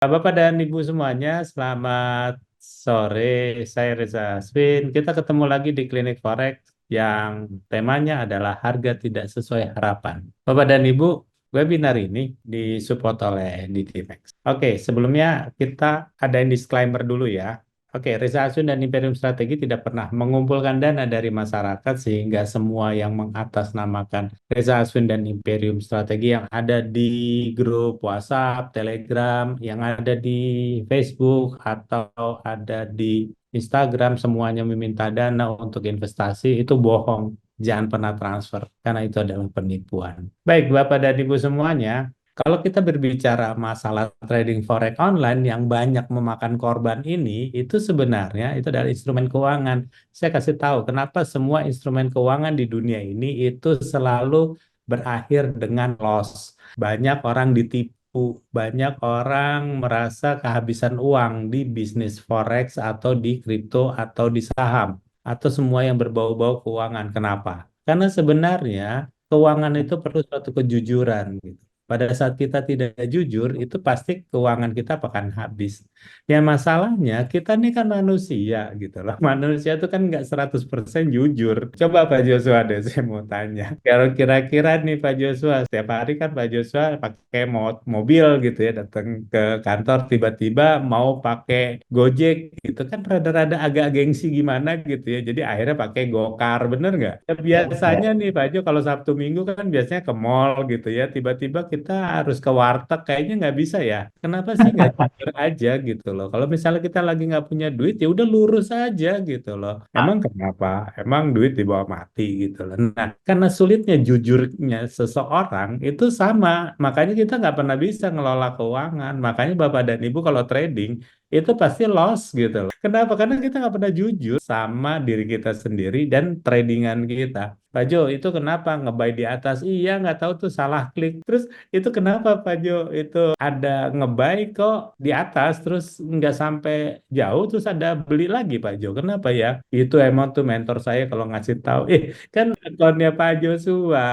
Bapak dan Ibu semuanya, selamat sore. Saya Reza Aswin. Kita ketemu lagi di Klinik Forex yang temanya adalah harga tidak sesuai harapan. Bapak dan Ibu, webinar ini disupport oleh DTMX. Oke, sebelumnya kita adain disclaimer dulu ya. Oke, Reza Aswin dan Imperium Strategi tidak pernah mengumpulkan dana dari masyarakat sehingga semua yang mengatasnamakan Reza Aswin dan Imperium Strategi yang ada di grup WhatsApp, Telegram, yang ada di Facebook atau ada di Instagram semuanya meminta dana untuk investasi itu bohong. Jangan pernah transfer karena itu adalah penipuan. Baik, Bapak dan Ibu semuanya, kalau kita berbicara masalah trading forex online yang banyak memakan korban ini, itu sebenarnya itu adalah instrumen keuangan. Saya kasih tahu kenapa semua instrumen keuangan di dunia ini itu selalu berakhir dengan loss. Banyak orang ditipu, banyak orang merasa kehabisan uang di bisnis forex atau di kripto atau di saham atau semua yang berbau-bau keuangan. Kenapa? Karena sebenarnya keuangan itu perlu suatu kejujuran gitu. Pada saat kita tidak jujur, itu pasti keuangan kita akan habis. Ya masalahnya kita ini kan manusia gitu loh. Manusia itu kan nggak 100% jujur. Coba Pak Joshua deh saya mau tanya. Kalau kira-kira nih Pak Joshua, setiap hari kan Pak Joshua pakai mobil gitu ya, datang ke kantor tiba-tiba mau pakai Gojek gitu kan rada-rada agak gengsi gimana gitu ya. Jadi akhirnya pakai Gokar, bener nggak? Ya, biasanya nih Pak Jo kalau Sabtu Minggu kan biasanya ke mall gitu ya. Tiba-tiba kita harus ke warteg kayaknya nggak bisa ya. Kenapa sih nggak jujur aja gitu loh? Kalau misalnya kita lagi nggak punya duit ya udah lurus aja gitu loh. Emang kenapa? Emang duit dibawa mati gitu loh. Nah, karena sulitnya jujurnya seseorang itu sama. Makanya kita nggak pernah bisa ngelola keuangan. Makanya Bapak dan Ibu kalau trading itu pasti loss gitu loh. Kenapa? Karena kita nggak pernah jujur sama diri kita sendiri dan tradingan kita. Pak Jo, itu kenapa nge-buy di atas? Iya, nggak tahu tuh salah klik. Terus itu kenapa Pak Jo? Itu ada nge-buy kok di atas, terus nggak sampai jauh, terus ada beli lagi Pak Jo. Kenapa ya? Itu emang tuh mentor saya kalau ngasih tahu, kan akunnya Pak Joshua,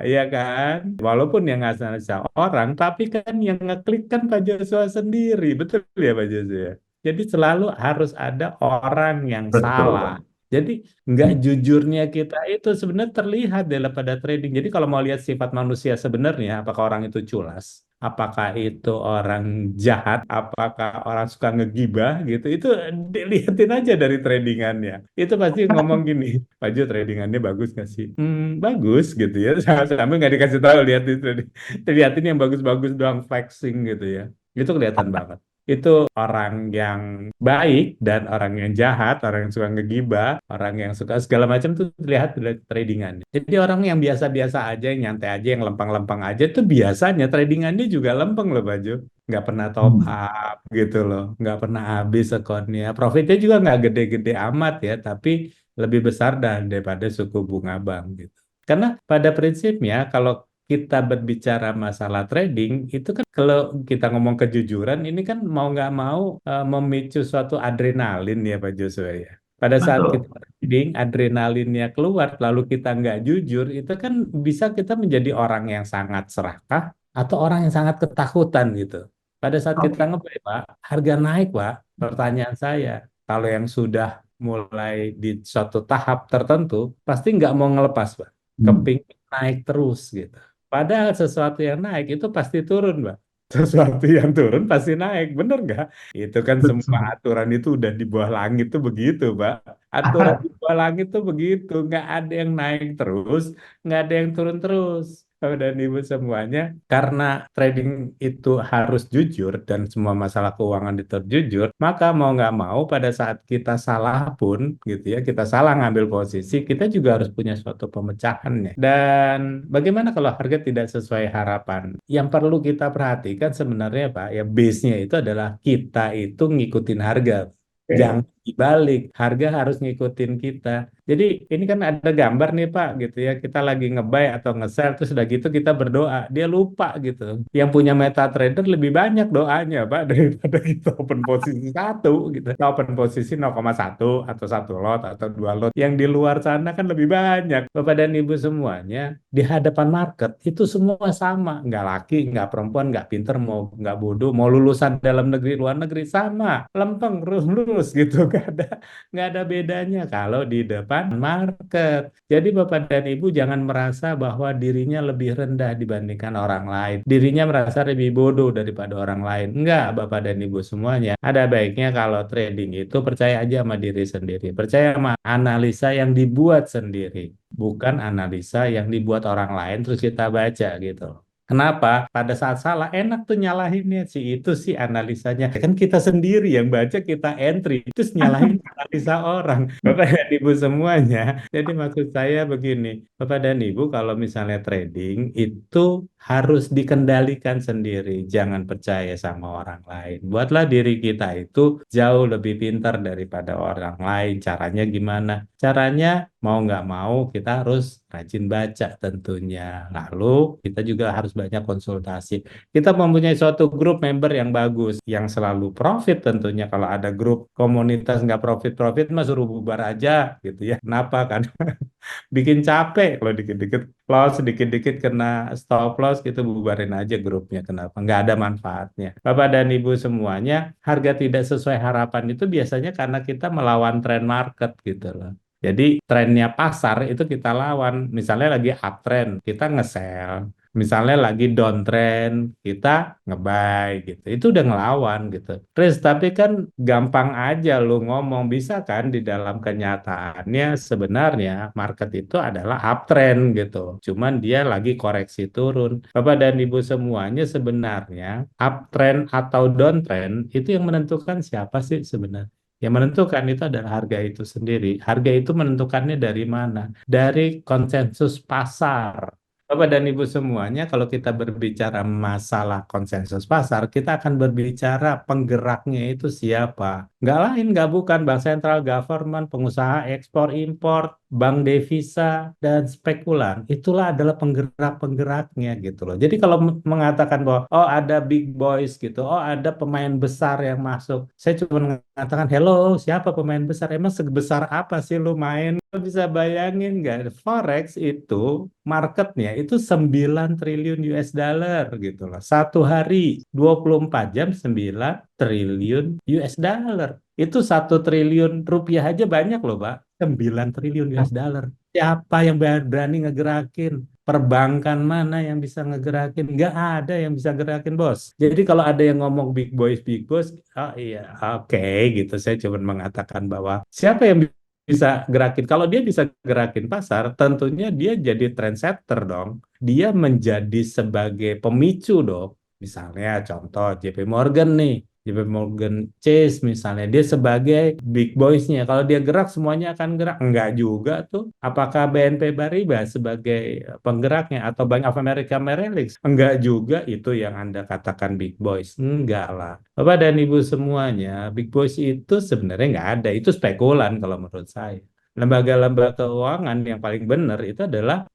ya kan? Walaupun yang ngasih orang, tapi kan yang ngeklik kan Pak Joshua sendiri. Betul ya Pak Joshua? Jadi selalu harus ada orang yang salah. Betul. Jadi nggak jujurnya kita itu sebenarnya terlihat daripada trading. Jadi kalau mau lihat sifat manusia sebenarnya, apakah orang itu culas, apakah itu orang jahat, apakah orang suka ngegibah gitu, itu dilihatin aja dari tradingannya. Itu pasti ngomong gini, Pak Jo tradingannya bagus nggak sih? Bagus gitu ya. Sampai nggak dikasih tahu lihat itu, lihatin yang bagus-bagus doang flexing gitu ya. Itu kelihatan banget itu orang yang baik dan orang yang jahat, orang yang suka ngegibah, orang yang suka segala macam tuh terlihat dari tradingannya. Jadi orang yang biasa-biasa aja, yang nyantai aja, yang lempeng-lempeng aja tuh biasanya tradingannya juga lempeng loh Baju. Nggak pernah top Hmm. up gitu loh, nggak pernah habis akunnya. Profitnya juga nggak gede-gede amat ya, tapi lebih besar daripada suku bunga bank gitu. Karena pada prinsipnya kalau kita berbicara masalah trading, itu kan kalau kita ngomong kejujuran, ini kan mau nggak mau memicu suatu adrenalin ya Pak Joshua ya. Pada saat kita Betul. trading, adrenalinnya keluar, lalu kita nggak jujur, itu kan bisa kita menjadi orang yang sangat serakah atau orang yang sangat ketakutan gitu. Pada saat kita Oke. ngeplay, Pak, harga naik, Pak. Pertanyaan saya, kalau yang sudah mulai di suatu tahap tertentu, pasti nggak mau ngelepas, Pak. Hmm. Kepingin naik terus gitu. Padahal sesuatu yang naik itu pasti turun, Mbak. Sesuatu yang turun pasti naik, bener nggak? Itu kan semua Betul. aturan itu udah di bawah langit tuh begitu, Mbak. Aturan di bawah langit tuh begitu, nggak ada yang naik terus, nggak ada yang turun terus. Bapak dan Ibu semuanya, karena trading itu harus jujur dan semua masalah keuangan itu jujur, maka mau nggak mau pada saat kita salah pun, gitu ya, kita salah ngambil posisi, kita juga harus punya suatu pemecahannya. Dan bagaimana kalau harga tidak sesuai harapan? Yang perlu kita perhatikan sebenarnya Pak, ya base-nya itu adalah kita itu ngikutin harga. Oke. Jangan Balik, harga harus ngikutin kita. Jadi ini kan ada gambar nih Pak gitu ya, kita lagi nge-buy atau nge-sell terus udah gitu kita berdoa, dia lupa gitu. Yang punya MetaTrader lebih banyak doanya Pak daripada kita open posisi satu gitu. Kita open posisi 0,1 atau satu lot atau dua lot. Yang di luar sana kan lebih banyak. Bapak dan Ibu semuanya di hadapan market itu semua sama, nggak laki, nggak perempuan, nggak pinter, mau nggak bodoh, mau lulusan dalam negeri luar negeri sama, lempeng lurus gitu, nggak ada bedanya kalau di depan market. Jadi Bapak dan Ibu jangan merasa bahwa dirinya lebih rendah dibandingkan orang lain, dirinya merasa lebih bodoh daripada orang lain. Enggak, Bapak dan Ibu semuanya. Ada baiknya kalau trading itu percaya aja sama diri sendiri, percaya sama analisa yang dibuat sendiri, bukan analisa yang dibuat orang lain terus kita baca gitu. Kenapa? Pada saat salah enak tuh nyalahinnya si itu sih analisanya. Kan kita sendiri yang baca kita entry terus nyalahin analisa orang. Bapak dan Ibu semuanya. Jadi maksud saya begini, Bapak dan Ibu kalau misalnya trading itu harus dikendalikan sendiri, jangan percaya sama orang lain. Buatlah diri kita itu jauh lebih pintar daripada orang lain. Caranya gimana? Caranya mau nggak mau kita harus rajin baca tentunya. Lalu kita juga harus banyak konsultasi. Kita mempunyai suatu grup member yang bagus, yang selalu profit tentunya. Kalau ada grup komunitas nggak profit-profit, mah suruh bubar aja gitu ya. Kenapa kan? Bikin capek kalau dikit-dikit loss, dikit-dikit kena stop loss, gitu bubarin aja grupnya. Kenapa? Nggak ada manfaatnya. Bapak dan Ibu semuanya, harga tidak sesuai harapan itu biasanya karena kita melawan tren market gitu loh. Jadi trennya pasar itu kita lawan. Misalnya lagi uptrend, kita nge-sell. Misalnya lagi downtrend, kita nge-buy gitu. Itu udah ngelawan gitu. Terus tapi kan gampang aja lu ngomong, bisa kan di dalam kenyataannya sebenarnya market itu adalah uptrend gitu. Cuman dia lagi koreksi turun. Bapak dan Ibu semuanya sebenarnya uptrend atau downtrend itu yang menentukan siapa sih sebenarnya? Yang menentukan itu adalah harga itu sendiri. Harga itu menentukannya dari mana? Dari konsensus pasar. Bapak dan Ibu semuanya, kalau kita berbicara masalah konsensus pasar, kita akan berbicara penggeraknya itu siapa. Nggak lain, nggak bukan bank sentral, government, pengusaha ekspor, impor, bank devisa, dan spekulan. Itulah adalah penggerak-penggeraknya gitu loh. Jadi kalau mengatakan bahwa, oh ada big boys gitu, oh ada pemain besar yang masuk. Saya cuma mengatakan, hello, siapa pemain besar? Emang sebesar apa sih lu main? Lo bisa bayangin nggak? Forex itu marketnya itu 9 triliun US dollar gitu loh. Satu hari 24 jam 9 triliun US dollar. Itu 1 triliun rupiah aja banyak loh, Pak. 9 triliun US dollar. Siapa yang berani ngegerakin? Perbankan mana yang bisa ngegerakin? Nggak ada yang bisa gerakin, bos. Jadi kalau ada yang ngomong big boys, oh iya, oke gitu. Saya cuma mengatakan bahwa siapa yang bisa gerakin. Kalau dia bisa gerakin pasar, tentunya dia jadi trendsetter dong. Dia menjadi sebagai pemicu dong. Misalnya contoh JP Morgan nih. JP Morgan Chase misalnya, dia sebagai big boys-nya. Kalau dia gerak, semuanya akan gerak. Enggak juga tuh. Apakah BNP Paribas sebagai penggeraknya atau Bank of America Merrill Lynch? Enggak juga itu yang Anda katakan big boys. Enggak lah. Bapak dan Ibu semuanya, big boys itu sebenarnya nggak ada. Itu spekulan kalau menurut saya. Lembaga-lembaga keuangan yang paling benar itu adalah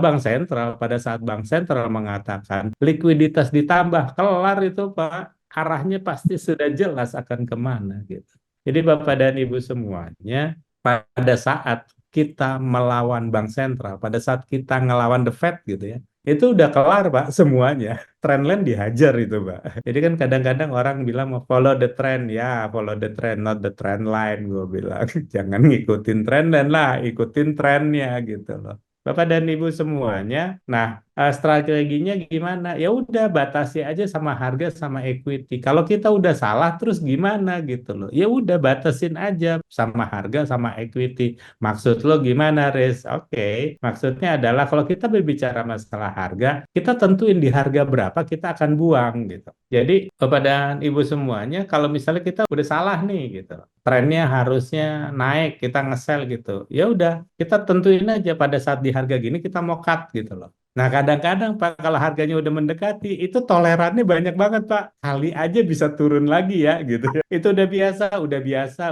bank sentral. Pada saat bank sentral mengatakan likuiditas ditambah, kelar itu Pak. Arahnya pasti sudah jelas akan kemana gitu. Jadi Bapak dan Ibu semuanya, pada saat kita melawan bank sentral, pada saat kita ngelawan the Fed gitu ya, itu udah kelar Pak semuanya. Trendline dihajar itu Pak. Jadi kan kadang-kadang orang bilang mau follow the trend, ya follow the trend, not the trend line, gue bilang. Jangan ngikutin trendline lah, ikutin trennya gitu loh. Bapak dan Ibu semuanya, nah strateginya gimana? Ya udah batasi aja sama harga sama equity. Kalau kita udah salah terus gimana gitu loh? Ya udah batasin aja sama harga sama equity. Maksud lo gimana, Riz? Oke, maksudnya adalah kalau kita berbicara masalah harga, kita tentuin di harga berapa kita akan buang gitu. Jadi Bapak dan Ibu semuanya, kalau misalnya kita udah salah nih gitu, trennya harusnya naik, kita nge-sell gitu. Ya udah, kita tentuin aja pada saat di harga gini kita mau cut gitu loh. Nah, kadang-kadang Pak, kalau harganya udah mendekati, itu tolerannya banyak banget Pak. Kali aja bisa turun lagi ya, gitu ya. Itu udah biasa,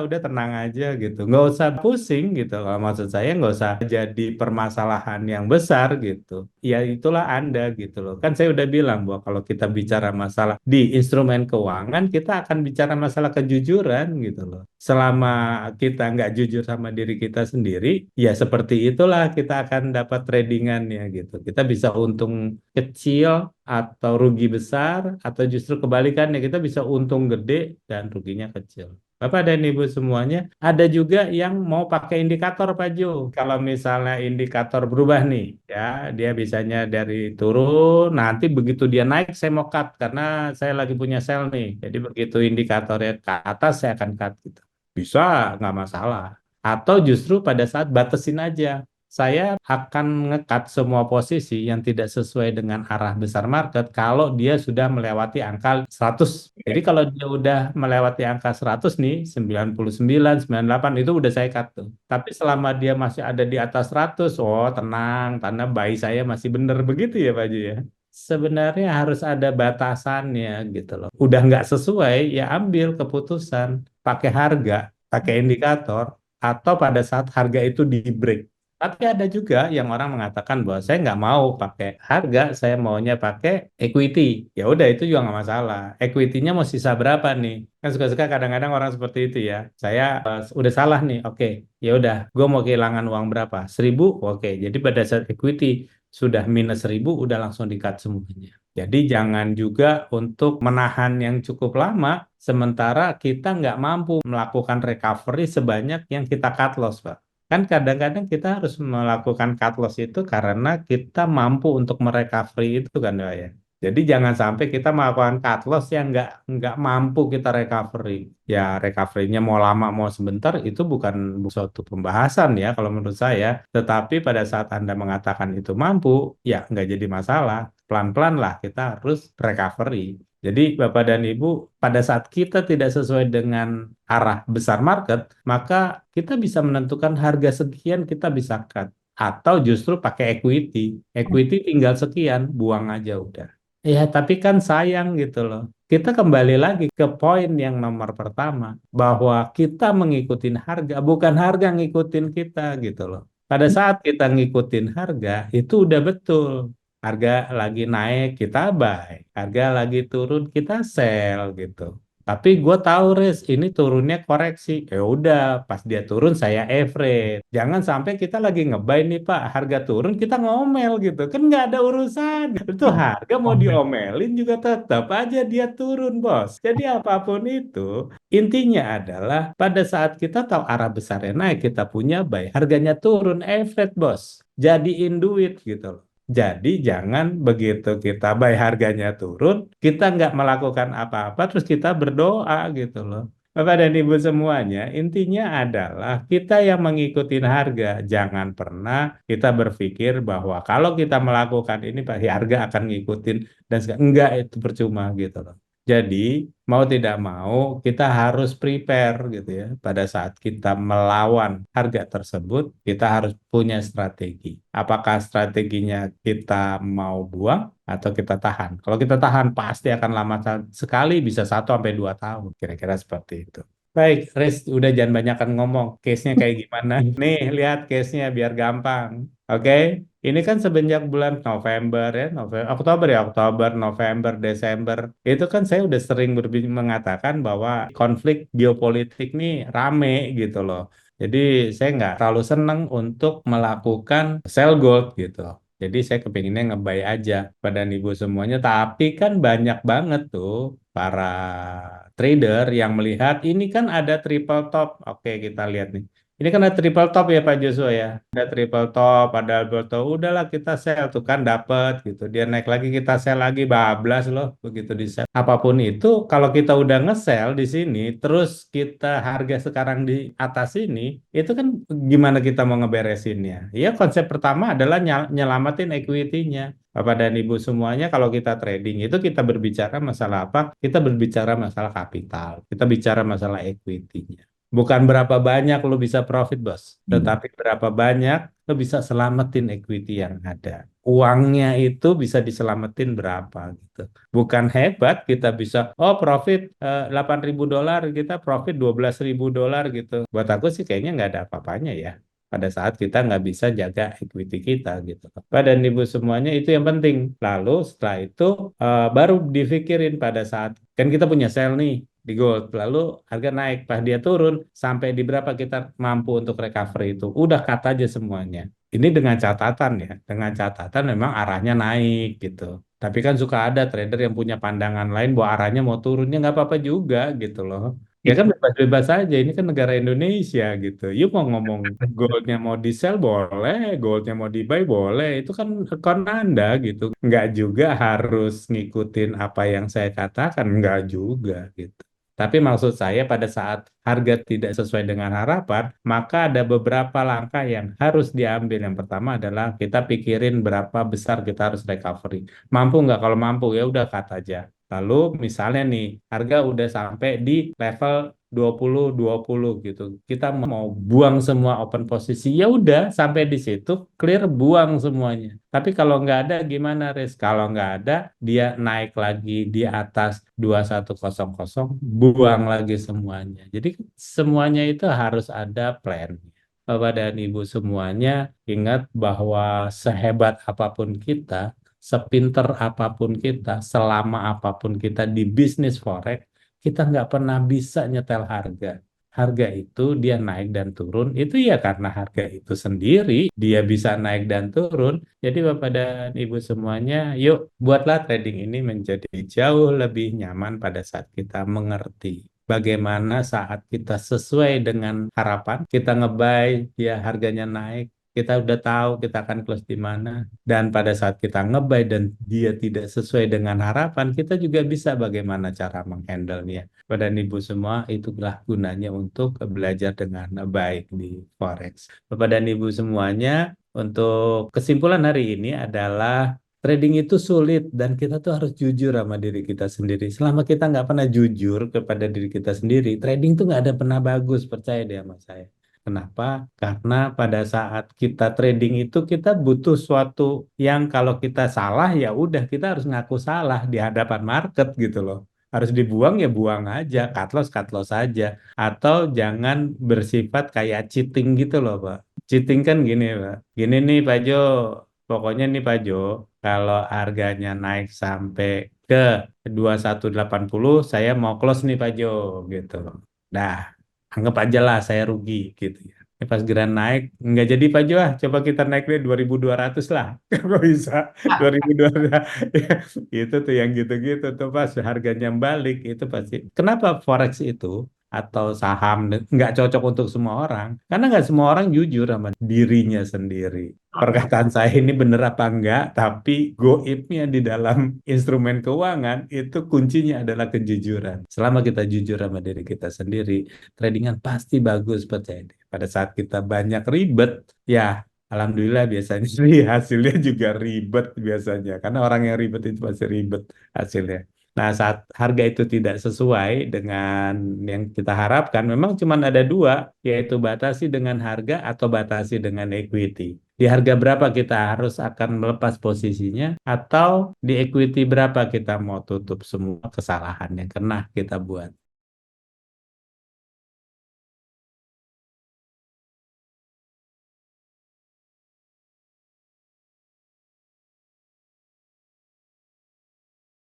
udah tenang aja gitu. Nggak usah pusing gitu. Kalau maksud saya nggak usah jadi permasalahan yang besar gitu. Ya itulah Anda gitu loh. Kan saya udah bilang bahwa kalau kita bicara masalah di instrumen keuangan, kita akan bicara masalah kejujuran gitu loh. Selama kita nggak jujur sama diri kita sendiri, ya seperti itulah kita akan dapat tradingannya gitu. Kita bisa untung kecil atau rugi besar, atau justru kebalikannya kita bisa untung gede dan ruginya kecil. Bapak dan Ibu semuanya, ada juga yang mau pakai indikator Pak Jo. Kalau misalnya indikator berubah nih, ya dia bisanya dari turun, nanti begitu dia naik saya mau cut karena saya lagi punya sell nih. Jadi begitu indikatornya ke atas saya akan cut gitu. Bisa, nggak masalah. Atau justru pada saat batasin aja. Saya akan ngekat semua posisi yang tidak sesuai dengan arah besar market kalau dia sudah melewati angka 100. Jadi kalau dia udah melewati angka 100 nih, 99, 98 itu udah saya cut tuh. Tapi selama dia masih ada di atas 100, oh tenang, karena buy saya masih bener begitu ya Pak Ju ya. Sebenarnya harus ada batasannya gitu loh. Udah nggak sesuai, ya ambil keputusan pakai harga, pakai indikator, atau pada saat harga itu di break. Tapi ada juga yang orang mengatakan bahwa saya nggak mau pakai harga, saya maunya pakai equity. Ya udah itu juga nggak masalah. Equity-nya mau sisa berapa nih? Kan suka-suka kadang-kadang orang seperti itu ya. Saya udah salah nih. Oke, ya udah. Gue mau kehilangan uang berapa? 1.000. Oke. Jadi pada saat equity sudah minus 1.000, udah langsung di-cut semuanya. Jadi jangan juga untuk menahan yang cukup lama, sementara kita nggak mampu melakukan recovery sebanyak yang kita cut loss, Pak. Kan kadang-kadang kita harus melakukan cut loss itu karena kita mampu untuk merecovery itu kan, Pak ya. Jadi jangan sampai kita melakukan cut loss yang nggak mampu kita recovery. Ya recovery-nya mau lama mau sebentar itu bukan suatu pembahasan ya kalau menurut saya. Tetapi pada saat Anda mengatakan itu mampu, ya nggak jadi masalah. Pelan-pelan lah kita harus recovery. Jadi Bapak dan Ibu, pada saat kita tidak sesuai dengan arah besar market, maka kita bisa menentukan harga sekian kita bisa cut. Atau justru pakai equity. Equity tinggal sekian, buang aja udah. Ya, tapi kan sayang gitu loh. Kita kembali lagi ke poin yang nomor pertama, bahwa kita mengikutin harga, bukan harga ngikutin kita gitu loh. Pada saat kita ngikutin harga, itu udah betul. Harga lagi naik, kita buy. Harga lagi turun, kita sell gitu. Tapi gue tahu Riz, ini turunnya koreksi. Ya udah, pas dia turun saya average. Jangan sampai kita lagi ngebuy nih Pak, harga turun kita ngomel gitu. Kan nggak ada urusan. Itu harga mau diomelin juga tetap aja dia turun bos. Jadi apapun itu, intinya adalah pada saat kita tahu arah besarnya naik, kita punya buy, harganya turun, average bos. Jadiin duit gitu loh. Jadi jangan begitu kita buy harganya turun, kita nggak melakukan apa-apa, terus kita berdoa gitu loh. Bapak dan Ibu semuanya, intinya adalah kita yang mengikuti harga. Jangan pernah kita berpikir bahwa kalau kita melakukan ini, pasti harga akan ngikutin dan enggak itu percuma gitu loh. Jadi mau tidak mau kita harus prepare gitu ya. Pada saat kita melawan harga tersebut, kita harus punya strategi. Apakah strateginya kita mau buang atau kita tahan? Kalau kita tahan pasti akan lama sekali, bisa 1 sampai 2 tahun. Kira-kira seperti itu. Baik, Riz, udah jangan banyakkan ngomong. Case-nya kayak gimana? Nih, lihat case-nya biar gampang. Oke, ini kan semenjak bulan November ya, Oktober ya, Oktober, November, Desember. Itu kan saya udah sering mengatakan bahwa konflik geopolitik nih rame gitu loh. Jadi saya nggak terlalu seneng untuk melakukan sell gold gitu. Jadi saya kepinginnya ngebay aja pada ibu semuanya. Tapi kan banyak banget tuh para trader yang melihat ini kan ada triple top. Oke, kita lihat nih. Ini kan ada triple top ya Pak Joshua ya. Ada triple top, ada double top. Udahlah kita sell tuh kan dapat gitu. Dia naik lagi kita sell lagi bablas loh begitu di sell. Apapun itu kalau kita udah nge-sell di sini terus kita harga sekarang di atas ini, itu kan gimana kita mau ngeberesinnya? Ya konsep pertama adalah nyelamatin equity-nya. Bapak dan Ibu semuanya kalau kita trading itu kita berbicara masalah apa? Kita berbicara masalah kapital. Kita bicara masalah equity-nya. Bukan berapa banyak lo bisa profit, bos. Tetapi berapa banyak lo bisa selamatin equity yang ada. Uangnya itu bisa diselamatin berapa gitu. Bukan hebat kita bisa, oh profit $8.000, kita profit $12.000 gitu. Buat aku sih kayaknya nggak ada apa-apanya ya. Pada saat kita nggak bisa jaga equity kita gitu. Pak dan Ibu semuanya itu yang penting. Lalu setelah itu baru dipikirin pada saat, kan kita punya sell nih di gold, lalu harga naik, pas dia turun sampai di berapa kita mampu untuk recovery itu, udah cut aja semuanya. Ini dengan catatan ya, dengan catatan memang arahnya naik gitu. Tapi kan suka ada trader yang punya pandangan lain bahwa arahnya mau turunnya nggak apa-apa juga gitu loh. Ya kan bebas-bebas aja, ini kan negara Indonesia gitu. Yuk mau ngomong goldnya mau di sell boleh, goldnya mau di buy boleh, itu kan akun Anda gitu. Nggak juga harus ngikutin apa yang saya katakan, nggak juga gitu. Tapi maksud saya pada saat harga tidak sesuai dengan harapan, maka ada beberapa langkah yang harus diambil. Yang pertama adalah kita pikirin berapa besar kita harus recovery. Mampu nggak? Kalau mampu ya udah cut aja. Lalu misalnya nih, harga udah sampai di level 20-20 gitu. Kita mau buang semua open posisi, ya udah sampai di situ clear, buang semuanya. Tapi kalau nggak ada gimana, Riz? Kalau nggak ada, dia naik lagi di atas 2100, buang lagi semuanya. Jadi semuanya itu harus ada plan. Bapak dan Ibu semuanya ingat bahwa sehebat apapun kita, sepinter apapun kita, selama apapun kita di bisnis forex, kita nggak pernah bisa nyetel harga. Harga itu dia naik dan turun, itu ya karena harga itu sendiri, dia bisa naik dan turun. Jadi Bapak dan Ibu semuanya, yuk buatlah trading ini menjadi jauh lebih nyaman pada saat kita mengerti. Bagaimana saat kita sesuai dengan harapan, kita nge-buy, ya harganya naik, kita udah tahu kita akan close di mana. Dan pada saat kita nge-buy dan dia tidak sesuai dengan harapan, kita juga bisa bagaimana cara menghandle-nya. Pada Ibu semua, itulah gunanya untuk belajar dengan baik di Forex. Bapak dan Ibu semuanya, untuk kesimpulan hari ini adalah trading itu sulit dan kita tuh harus jujur sama diri kita sendiri. Selama kita nggak pernah jujur kepada diri kita sendiri, trading tuh nggak ada pernah bagus, percaya deh sama saya. Kenapa? Karena pada saat kita trading itu kita butuh suatu yang kalau kita salah ya udah kita harus ngaku salah di hadapan market gitu loh. Harus dibuang ya buang aja, cut loss aja. Atau jangan bersifat kayak cheating gitu loh, Pak. Cheating kan gini, Pak. Gini nih Pak Jo, pokoknya nih Pak Jo, kalau harganya naik sampai ke 2180, saya mau close nih Pak Jo gitu. Dah, anggap aja lah saya rugi gitu ya. Ini pas geran naik, nggak jadi Pak Jo, coba kita naik deh 2200 lah. Kok bisa 2200? Itu tuh yang gitu-gitu tuh pas harganya balik, itu pasti. Kenapa Forex itu atau saham nggak cocok untuk semua orang? Karena nggak semua orang jujur sama dirinya sendiri. Perkataan saya ini benar apa enggak, tapi goibnya di dalam instrumen keuangan itu kuncinya adalah kejujuran. Selama kita jujur sama diri kita sendiri, tradingan pasti bagus, percaya deh. Pada saat kita banyak ribet, ya alhamdulillah biasanya sih hasilnya juga ribet biasanya. Karena orang yang ribet itu pasti ribet hasilnya. Nah, saat harga itu tidak sesuai dengan yang kita harapkan, memang cuma ada dua, yaitu batasi dengan harga atau batasi dengan equity. Di harga berapa kita harus akan melepas posisinya, atau di equity berapa kita mau tutup semua kesalahan yang pernah kita buat.